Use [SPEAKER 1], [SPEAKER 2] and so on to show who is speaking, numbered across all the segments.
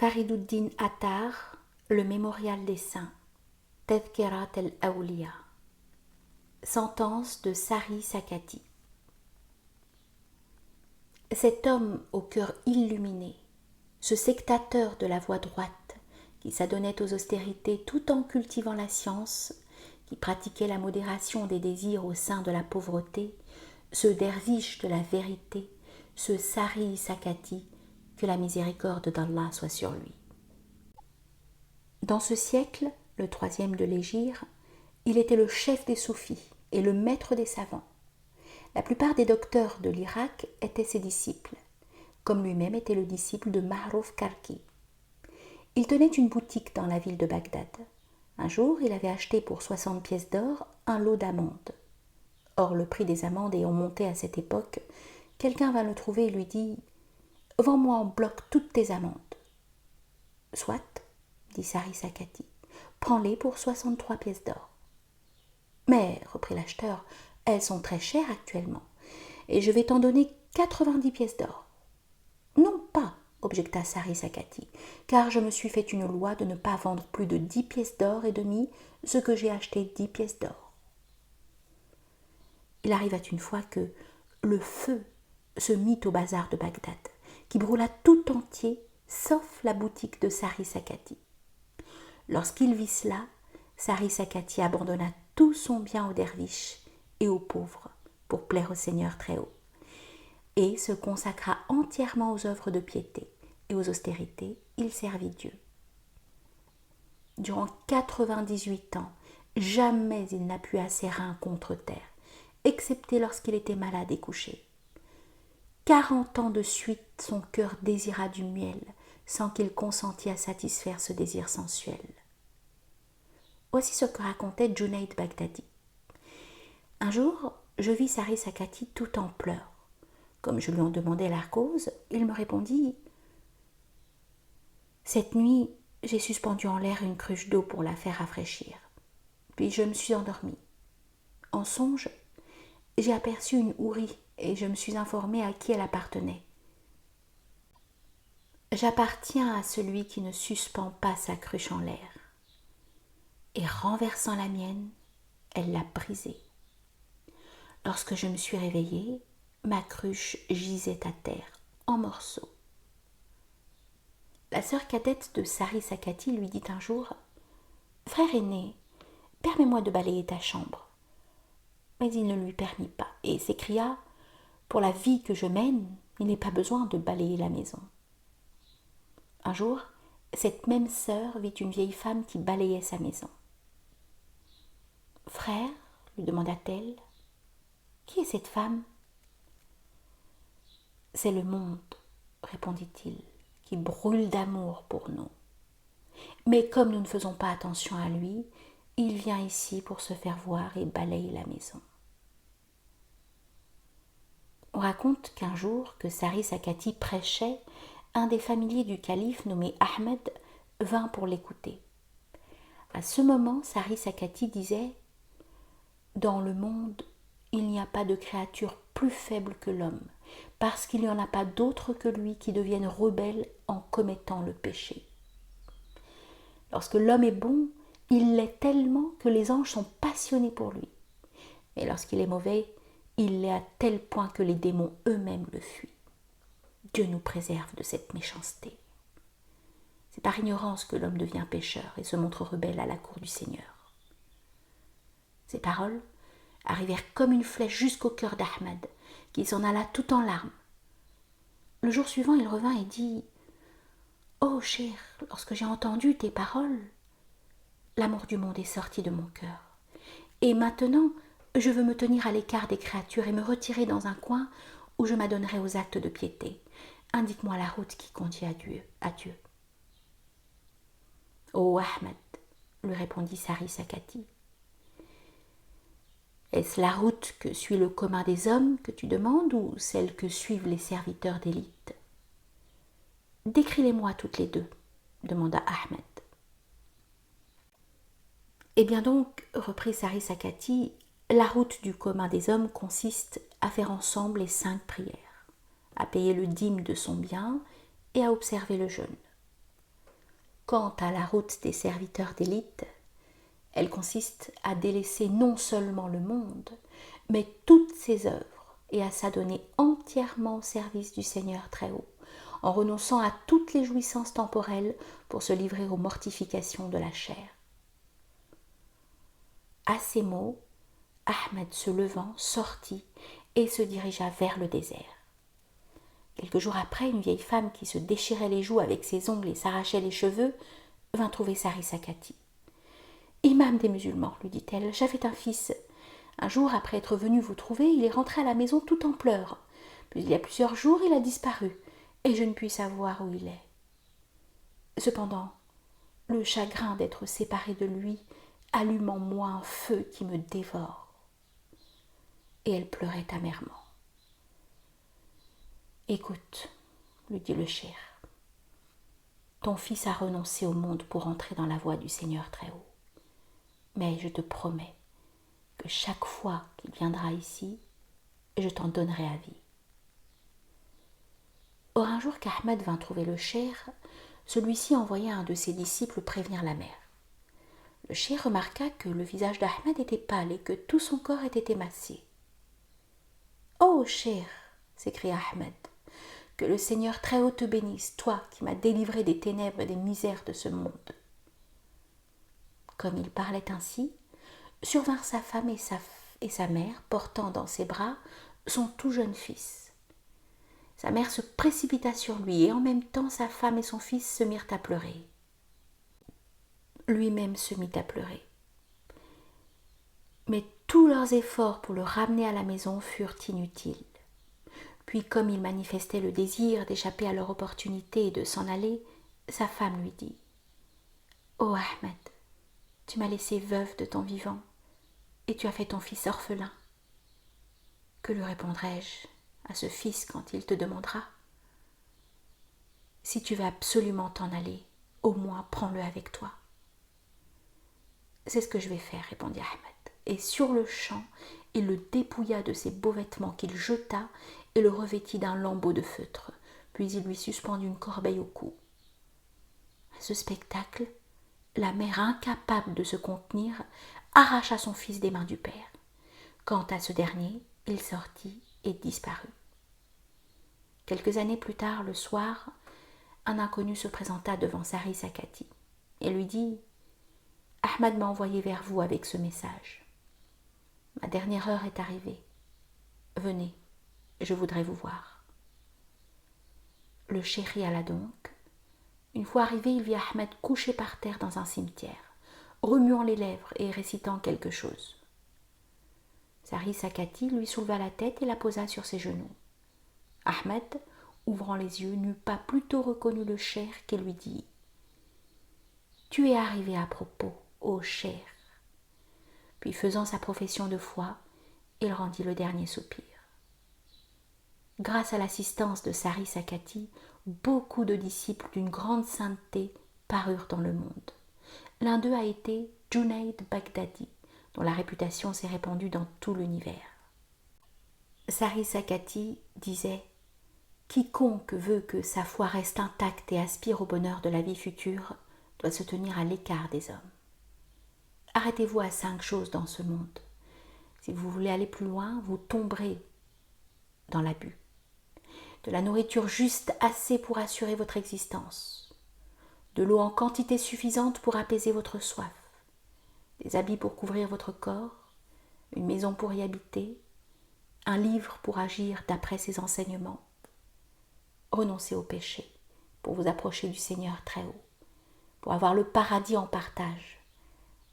[SPEAKER 1] Fariduddin Attar, le mémorial des saints, Tadhkirat al-Awliya, sentence de Sari Sakati. Cet homme au cœur illuminé, ce sectateur de la voie droite, qui s'adonnait aux austérités tout en cultivant la science, qui pratiquait la modération des désirs au sein de la pauvreté, ce derviche de la vérité, ce Sari Sakati, que la miséricorde d'Allah soit sur lui. Dans ce siècle, le troisième de l'Hégire, il était le chef des soufis et le maître des savants. La plupart des docteurs de l'Irak étaient ses disciples, comme lui-même était le disciple de Ma'ruf Karki. Il tenait une boutique dans la ville de Bagdad. Un jour, il avait acheté pour 60 pièces d'or un lot d'amandes. Or, le prix des amandes ayant monté à cette époque, quelqu'un vint le trouver et lui dit « Vends-moi en bloc toutes tes amandes. » « Soit, dit Sari Sakati, prends-les pour 63 pièces d'or. » « Mais, reprit l'acheteur, elles sont très chères actuellement, et je vais t'en donner 90 pièces d'or. » « Non pas, objecta Sari Sakati, car je me suis fait une loi de ne pas vendre plus de 10 pièces d'or et demi ce que j'ai acheté 10 pièces d'or. Il arriva une fois que le feu se mit au bazar de Bagdad, qui brûla tout entier, sauf la boutique de Sari Sakati. Lorsqu'il vit cela, Sari Sakati abandonna tout son bien aux derviches et aux pauvres pour plaire au Seigneur très haut, et se consacra entièrement aux œuvres de piété et aux austérités. Il servit Dieu. Durant 98 ans, jamais il n'appuya ses reins contre terre, excepté lorsqu'il était malade et couché. 40 ans de suite, son cœur désira du miel, sans qu'il consentît à satisfaire ce désir sensuel. Voici ce que racontait Junayd Baghdadi. Un jour, je vis Sari Sakati tout en pleurs. Comme je lui en demandais la cause, il me répondit « Cette nuit, j'ai suspendu en l'air une cruche d'eau pour la faire rafraîchir. Puis je me suis endormi. En songe, j'ai aperçu une hourie et je me suis informé à qui elle appartenait. J'appartiens à celui qui ne suspend pas sa cruche en l'air. Et renversant la mienne, elle l'a brisée. Lorsque je me suis réveillée, ma cruche gisait à terre, en morceaux. La sœur cadette de Sari Sakati lui dit un jour « Frère aîné, permets-moi de balayer ta chambre. » Mais il ne lui permit pas et s'écria « Pour la vie que je mène, il n'est pas besoin de balayer la maison. » Un jour, cette même sœur vit une vieille femme qui balayait sa maison. « Frère, lui demanda-t-elle, qui est cette femme ? » « C'est le monde, répondit-il, qui brûle d'amour pour nous. Mais comme nous ne faisons pas attention à lui, il vient ici pour se faire voir et balayer la maison. » On raconte qu'un jour que Sari Sakati prêchait, un des familiers du calife nommé Ahmed vint pour l'écouter. À ce moment, Sari Sakati disait « Dans le monde, il n'y a pas de créature plus faible que l'homme, parce qu'il n'y en a pas d'autres que lui qui deviennent rebelles en commettant le péché. Lorsque l'homme est bon, il l'est tellement que les anges sont passionnés pour lui. Mais lorsqu'il est mauvais, il l'est à tel point que les démons eux-mêmes le fuient. Dieu nous préserve de cette méchanceté. C'est par ignorance que l'homme devient pécheur et se montre rebelle à la cour du Seigneur. » Ces paroles arrivèrent comme une flèche jusqu'au cœur d'Ahmed, qui s'en alla tout en larmes. Le jour suivant, il revint et dit « Oh, cher, lorsque j'ai entendu tes paroles, l'amour du monde est sorti de mon cœur. Et maintenant, je veux me tenir à l'écart des créatures et me retirer dans un coin où je m'adonnerai aux actes de piété. Indique-moi la route qui conduit à Dieu. » « Oh, Ahmed, lui répondit Sari Sakati, est-ce la route que suit le commun des hommes que tu demandes ou celle que suivent les serviteurs d'élite ? Décris-les-moi toutes les deux, demanda Ahmed. Eh bien donc, reprit Sari Sakati, la route du commun des hommes consiste à faire ensemble les 5 prières, à payer le dîme de son bien et à observer le jeûne. Quant à la route des serviteurs d'élite, elle consiste à délaisser non seulement le monde, mais toutes ses œuvres et à s'adonner entièrement au service du Seigneur Très-Haut, en renonçant à toutes les jouissances temporelles pour se livrer aux mortifications de la chair. À ces mots, Ahmed se levant sortit et se dirigea vers le désert. Quelques jours après, une vieille femme qui se déchirait les joues avec ses ongles et s'arrachait les cheveux vint trouver Sari Sakati. « Imam des musulmans, lui dit-elle, j'avais un fils. Un jour, après être venu vous trouver, il est rentré à la maison tout en pleurs. Puis il y a plusieurs jours, il a disparu, et je ne puis savoir où il est. Cependant, le chagrin d'être séparé de lui allume en moi un feu qui me dévore. » Et elle pleurait amèrement. « Écoute, lui dit le cheikh, ton fils a renoncé au monde pour entrer dans la voie du Seigneur Très-Haut. Mais je te promets que chaque fois qu'il viendra ici, je t'en donnerai avis. » Or, un jour qu'Ahmed vint trouver le cheikh, celui-ci envoya un de ses disciples prévenir la mère. Le cheikh remarqua que le visage d'Ahmed était pâle et que tout son corps était émacié. « Oh, cheikh !» s'écria Ahmed, « que le Seigneur Très-Haut te bénisse, toi qui m'as délivré des ténèbres et des misères de ce monde. » Comme il parlait ainsi, survinrent sa femme et sa mère, portant dans ses bras son tout jeune fils. Sa mère se précipita sur lui, et en même temps sa femme et son fils se mirent à pleurer. Lui-même se mit à pleurer. Mais tous leurs efforts pour le ramener à la maison furent inutiles. Puis, comme il manifestait le désir d'échapper à leur opportunité et de s'en aller, sa femme lui dit « Oh Ahmed, tu m'as laissé veuve de ton vivant, et tu as fait ton fils orphelin. Que lui répondrai-je à ce fils quand il te demandera ? Si tu veux absolument t'en aller, au moins prends-le avec toi. » « C'est ce que je vais faire, répondit Ahmed, et sur le champ, il le dépouilla de ses beaux vêtements qu'il jeta et le revêtit d'un lambeau de feutre, puis il lui suspendit une corbeille au cou. À ce spectacle, la mère, incapable de se contenir, arracha son fils des mains du père. Quant à ce dernier, il sortit et disparut. Quelques années plus tard, le soir, un inconnu se présenta devant Sari Sakati et lui dit « Ahmed m'a envoyé vers vous avec ce message. Ma dernière heure est arrivée. Venez, je voudrais vous voir. » Le chéri alla donc. Une fois arrivé, il vit Ahmed couché par terre dans un cimetière, remuant les lèvres et récitant quelque chose. Sari Sakati lui souleva la tête et la posa sur ses genoux. Ahmed, ouvrant les yeux, n'eut pas plutôt reconnu le cheikh qui lui dit « Tu es arrivé à propos, ô cheikh. » Puis faisant sa profession de foi, il rendit le dernier soupir. Grâce à l'assistance de Sari Sakati, beaucoup de disciples d'une grande sainteté parurent dans le monde. L'un d'eux a été Junaid Baghdadi, dont la réputation s'est répandue dans tout l'univers. Sari Sakati disait « Quiconque veut que sa foi reste intacte et aspire au bonheur de la vie future doit se tenir à l'écart des hommes. Arrêtez-vous à 5 choses dans ce monde. Si vous voulez aller plus loin, vous tomberez dans l'abus. De la nourriture juste assez pour assurer votre existence, de l'eau en quantité suffisante pour apaiser votre soif, des habits pour couvrir votre corps, une maison pour y habiter, un livre pour agir d'après ses enseignements. Renoncez au péché pour vous approcher du Seigneur Très-Haut, pour avoir le paradis en partage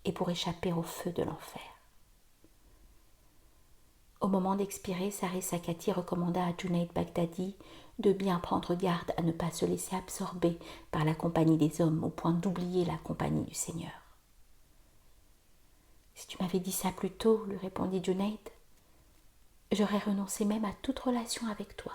[SPEAKER 1] et pour échapper au feu de l'enfer. » Au moment d'expirer, Sari Sakati recommanda à Junaid Baghdadi de bien prendre garde à ne pas se laisser absorber par la compagnie des hommes au point d'oublier la compagnie du Seigneur. « Si tu m'avais dit ça plus tôt, lui répondit Junaid, j'aurais renoncé même à toute relation avec toi.